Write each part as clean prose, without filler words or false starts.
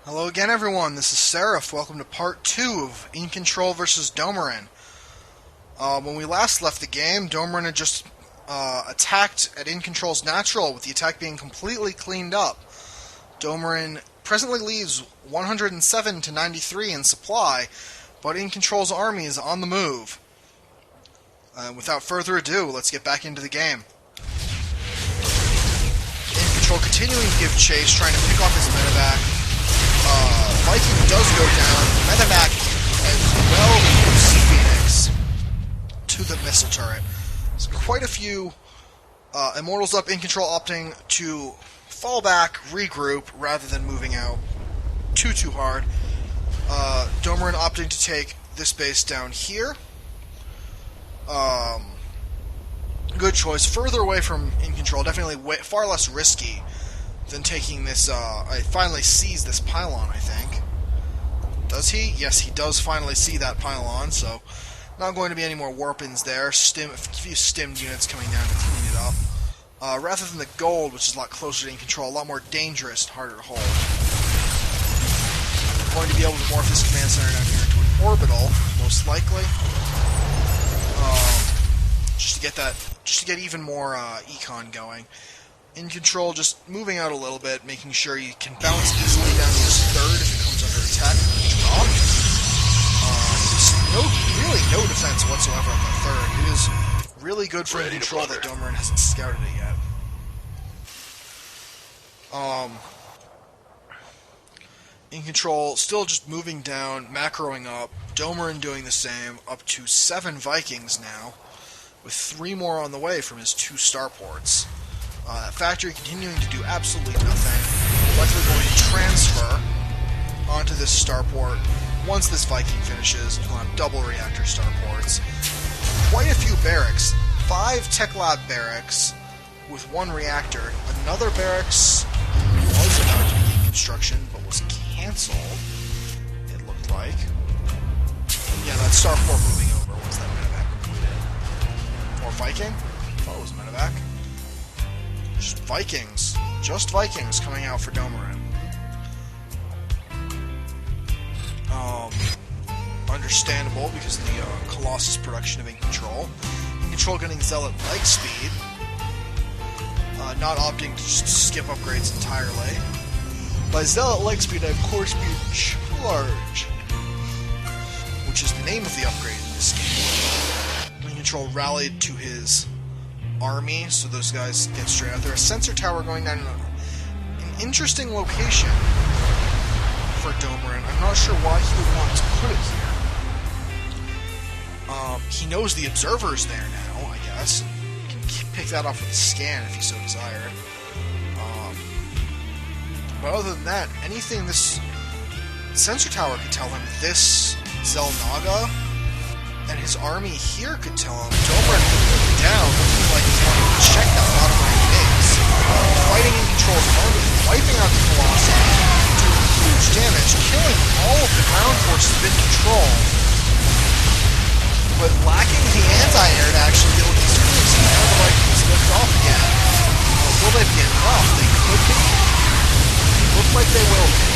Hello again, everyone. This is Seraph. Welcome to part 2 of iNcontroL versus Domorin. When we last left the game, Domorin had just attacked at iNcontrol's natural, with the attack being completely cleaned up. Domorin presently leads 107 to 93 in supply, but iNcontrol's army is on the move. Without further ado, let's get back into the game. iNcontrol continuing to give chase, trying to pick off his medevac. Viking does go down. Medevac as well as Phoenix to the missile turret. So quite a few Immortals up, iNcontroL opting to fall back, regroup, rather than moving out too hard. Domorin opting to take this base down here. Good choice. Further away from iNcontroL, definitely far less risky than taking this. I finally sees this pylon, I think. Does he? Yes, he does finally see that pylon, so not going to be any more warp-ins there. A few stimmed units coming down to clean it up. Rather than the gold, which is a lot closer to iNcontroL, a lot more dangerous and harder to hold. I'm going to be able to morph this command center down here into an orbital, most likely. Just to get even more econ going. iNcontroL just moving out a little bit, making sure you can bounce easily down to his third if it comes under attack. Drop. Really no defense whatsoever on the third. It is really good for iNcontroL that Domorin hasn't scouted it yet. iNcontroL still just moving down, macroing up. Domorin doing the same, up to 7 Vikings now, with 3 more on the way from his 2 starports. Factory continuing to do absolutely nothing. Likely going to transfer onto this starport once this Viking finishes. We'll have double reactor starports. Quite a few barracks. 5 Tech Lab barracks with 1 reactor. Another barracks was about to begin construction but was cancelled, it looked like. Yeah, that starport moving over once that medevac completed. Or Viking? I thought it was medevac. Just Vikings coming out for Domorin. Understandable because of the Colossus production of iNcontroL. iNcontroL getting Zealot leg speed. Not opting to just skip upgrades entirely. By Zealot leg speed, I of course mean charge, which is the name of the upgrade in this game. iNcontroL rallied to his army, so those guys get straight out there. A sensor tower going down in an interesting location for Domorin. I'm not sure why he would want to put it here. He knows the observer's there now, I guess. He can pick that off with a scan if he so desired. But other than that, anything this sensor tower could tell him, this Zelnaga and his army here could tell him. Domorin looking down, looking like he's wanting to check that bottom right base. Fighting iNcontrol's army, wiping out the Colossi, doing huge damage, killing all of the ground forces of iNcontrol, but lacking the anti-air to actually deal with these Phoenix, and now the Vikings lift off again. Will they be enough? They could be. Look like they will be.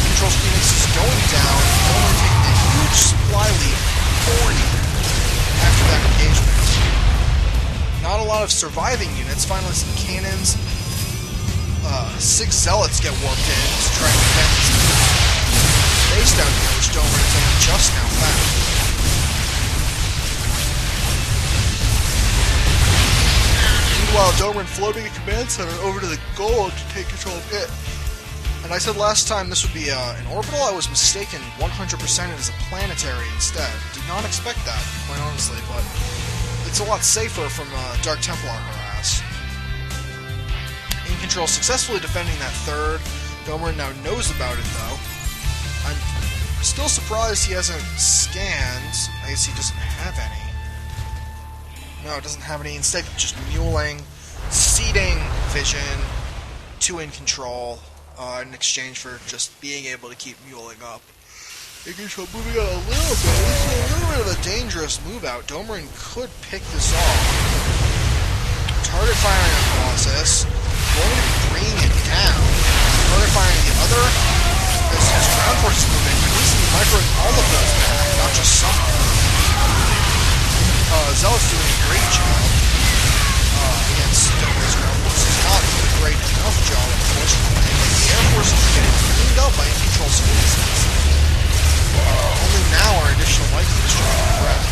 iNcontrol's Phoenix is going down, Domorin taking a huge supply lead, 40 after that engagement. Not a lot of surviving units. Finally, some cannons. 6 Zealots get warped in to try and defend this base down here, which Domorin's only just now found. Meanwhile, Domorin floating a command center over to the gold to take control of it. And I said last time this would be an orbital. I was mistaken 100%. It is a planetary instead. Did not expect that, quite honestly, but it's a lot safer from Dark Templar harass. iNcontroL successfully defending that third. Domorin now knows about it, though. I'm still surprised he hasn't scanned. I guess he doesn't have any. No, it doesn't have any. Instead, just muling, seeding vision to iNcontroL in exchange for just being able to keep muling up. iNcontroL moving out a little bit. It's a little bit of a dangerous move out. Domorin could pick this off. Target firing on Colossus. Going to be bringing it down. Target firing the other. macroing all of those back, not just some of them. Zealot's doing a great job against Domorin's ground forces. Not a great enough job, unfortunately. Like, the Air Force is getting cleaned up by iNcontrol's phases. Only now are additional Vikings trying to threat.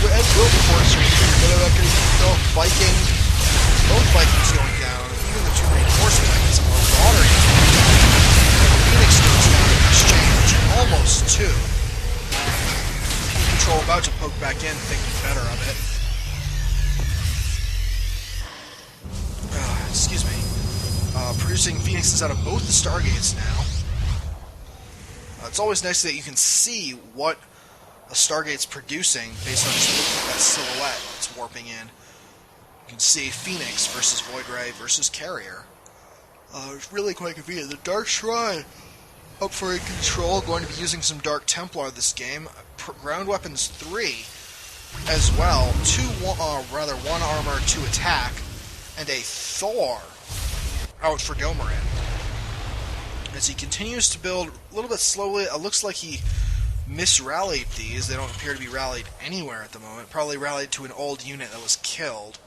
Ed will be forced to retreat, but that could both Vikings going down, even the two reinforcement Vikings, a Marauder Phoenix goes down in exchange, almost two. iNcontrol about to poke back in, thinking better of it. Excuse me. Producing Phoenixes out of both the Stargates now. It's always nice that you can see what a Stargate's producing based on just looking at that silhouette it's warping in. You can see Phoenix versus Void Ray versus Carrier. It's really quite convenient. The Dark Shrine up for iNcontrol, going to be using some Dark Templar this game. Ground Weapons 3 as well. One armor, 2 attack, and a Thor out for Domorin. As he continues to build a little bit slowly, it looks like he misrallied these. They don't appear to be rallied anywhere at the moment. Probably rallied to an old unit that was killed.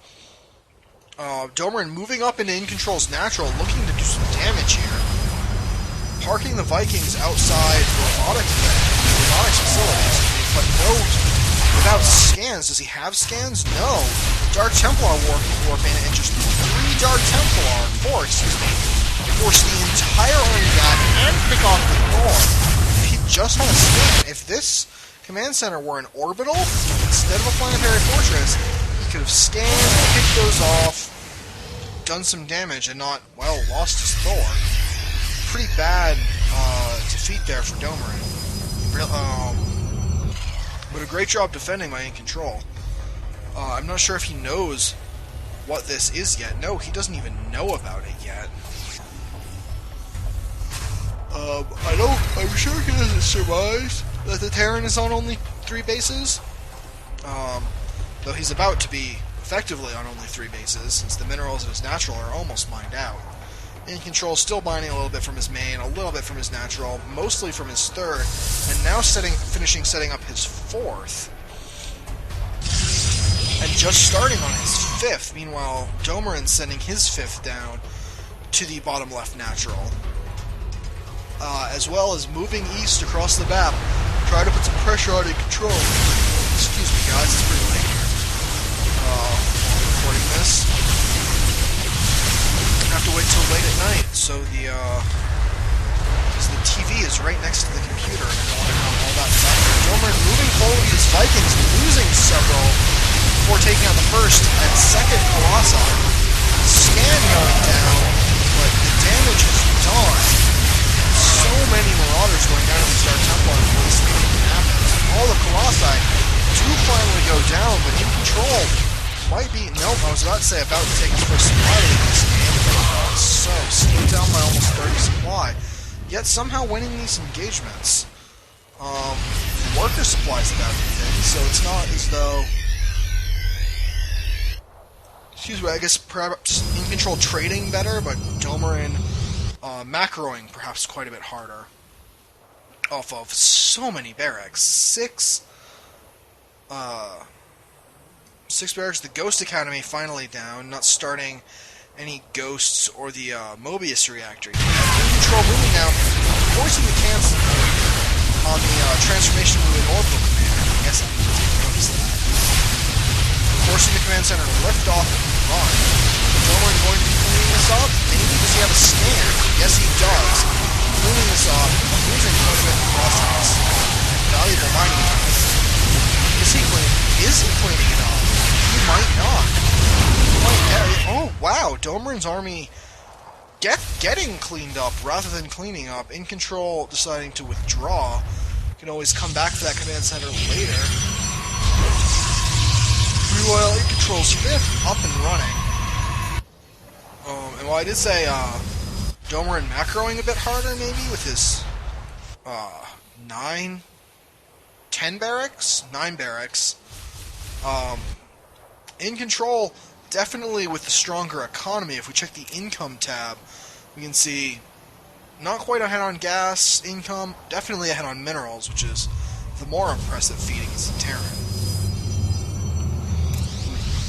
Domorin moving up into iNcontrol's natural, looking to do some damage here. Parking the Vikings outside robotics facilities, but no, without scans. Does he have scans? No. Dark Templar warp in, and just 4 force the entire army back and pick off the Thor. If he just had a scan, if this command center were an orbital instead of a planetary fortress, he could have scanned, picked those off, done some damage, and not, well, lost his Thor. Pretty bad defeat there for Domorin. But a great job defending by iNcontrol. I'm not sure if he knows what this is yet. No, he doesn't even know about it yet. I'm sure he doesn't surmise that the Terran is on only 3 bases. Though he's about to be effectively on only 3 bases, since the minerals of his natural are almost mined out. iNcontrol still mining a little bit from his main, a little bit from his natural, mostly from his 3rd, and now finishing setting up his 4th. And just starting on his 5th. Meanwhile, Domorin sending his 5th down to the bottom left natural. As well as moving east across the map, try to put some pressure on iNcontrol. Excuse me, guys, it's pretty late here. Recording this. I have to wait till late at night, so because the TV is right next to the computer, and I don't want to have all that back there. Domorin moving forward with his Vikings, losing several before taking out the 1st and 2nd Colossi. Scan going down, but the damage is done. So many Marauders going down to these Dark Templar before this thing even happens. All the Colossi do finally go down, but iNcontrol might be... Nope, I was about to say about to take his first supply lead in this game. So, slowed down by almost 30 supply. Yet somehow winning these engagements. Worker supplies about anything, so it's not as though... Excuse me, I guess perhaps iNcontrol trading better, but Domorin macroing perhaps quite a bit harder. Off of so many barracks. 6 barracks. The Ghost Academy finally down, not starting any Ghosts or the Mobius reactor. iNcontrol moving now, forcing the cancel on the transformation moving orbital commander. I guess I need to take notice of that. Forcing the command center to lift off and run. Domorin going to be cleaning this up? Maybe does he have a scan? Yes, he does. Cleaning this up, losing quite a bit in the process. Valuable mining time. Is he cleaning it up? He might not. Oh, wow. Domorin's army getting cleaned up rather than cleaning up. iNcontrol deciding to withdraw. You can always come back for that command center later. Meanwhile, iNcontrol's 5th up and running. And while I did say Domorin macroing a bit harder, maybe, with his 10 barracks? 9 barracks. iNcontrol, definitely with the stronger economy. If we check the income tab, we can see not quite ahead on gas income, definitely ahead on minerals, which is the more impressive feeding is the Terran.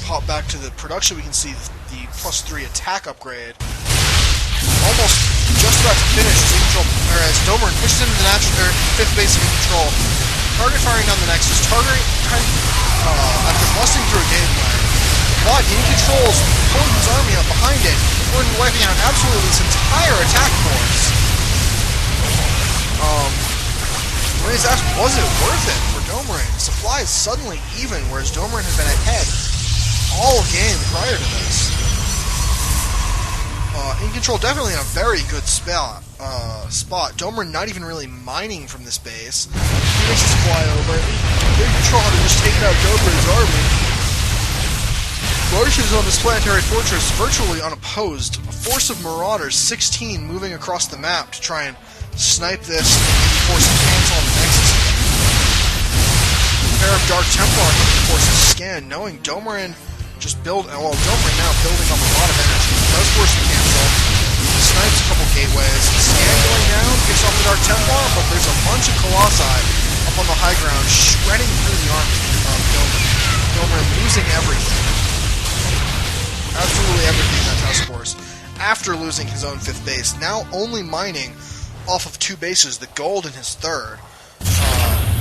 Pop back to the production, we can see the +3 attack upgrade. Almost just about to finish as iNcontroL, or as Domorin pushes into the natural, or 5th base of iNcontroL. Target firing down the Nexus. Target after busting through a gateway. But iNcontrol's pulling his army up behind it, going to be wiping out absolutely this entire attack force. Ray's asked, was it worth it for Domorin? Supply is suddenly even, whereas Domorin has been ahead all game prior to this. iNcontroL definitely in a very good spot. Domorin not even really mining from this base. He makes his fly over. iNcontroL had to just take out Domorin's army. Marches on this planetary fortress virtually unopposed. A force of marauders, 16, moving across the map to try and snipe this and force a cancel on the Nexus. A pair of Dark Templar force a scan, knowing Domorin Domorin now building up a lot of energy. Does force the cancel, snipes a couple gateways, scan going down, picks off the Dark Templar, but there's a bunch of Colossi up on the high ground, shredding through the army of Domorin. Domorin losing everything. Absolutely everything in that task force. After losing his own 5th base, now only mining off of 2 bases, the gold in his 3rd.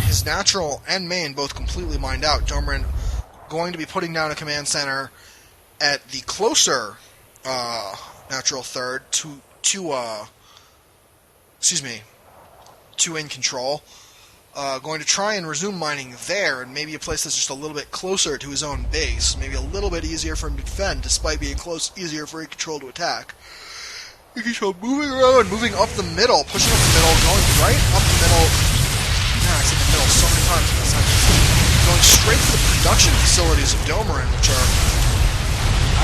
His natural and main both completely mined out. Domorin going to be putting down a command center at the closer natural 3rd to iNcontroL. Going to try and resume mining there, and maybe a place that's just a little bit closer to his own base. Maybe a little bit easier for him to defend, despite being easier for iNcontroL to attack. iNcontroL moving around, moving up the middle, pushing up the middle, going right up the middle. I said the middle so many times in this sentence. Going straight to the production facilities of Domorin, which are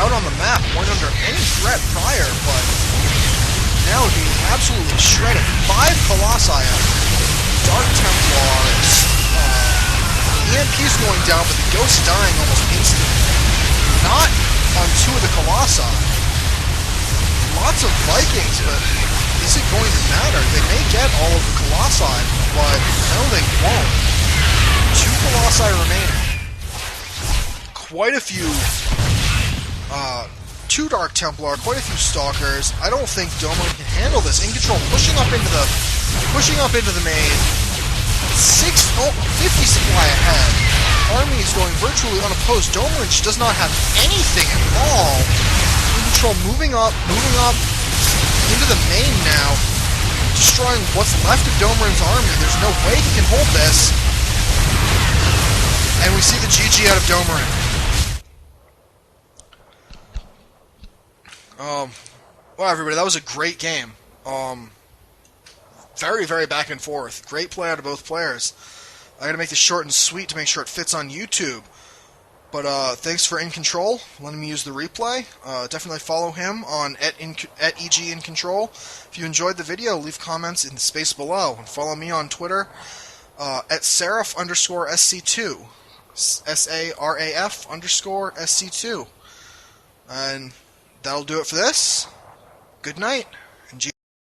out on the map, weren't under any threat prior, but now being absolutely shredded. 5 Colossi out. Dark Templars. EMP's going down, but the Ghost's dying almost instantly. Not on 2 of the Colossi. Lots of Vikings, but is it going to matter? They may get all of the Colossi, but no, they won't. 2 Colossi remaining. Quite a few 2 Dark Templar, quite a few Stalkers. I don't think Domorin can handle this. iNcontroL pushing up into the main. 50 supply ahead. Army is going virtually unopposed. Domorin does not have anything at all. iNcontroL moving up into the main now, destroying what's left of Domorin's army. There's no way he can hold this. And we see the GG out of Domorin. Well, everybody, that was a great game. Very, very back and forth. Great play out of both players. I gotta make this short and sweet to make sure it fits on YouTube. But thanks for iNcontroL letting me use the replay. Definitely follow him on at EG iNcontroL. If you enjoyed the video, leave comments in the space below. And follow me on Twitter at Saraf_SC2. SARAF_SC2. And that'll do it for this. Good night.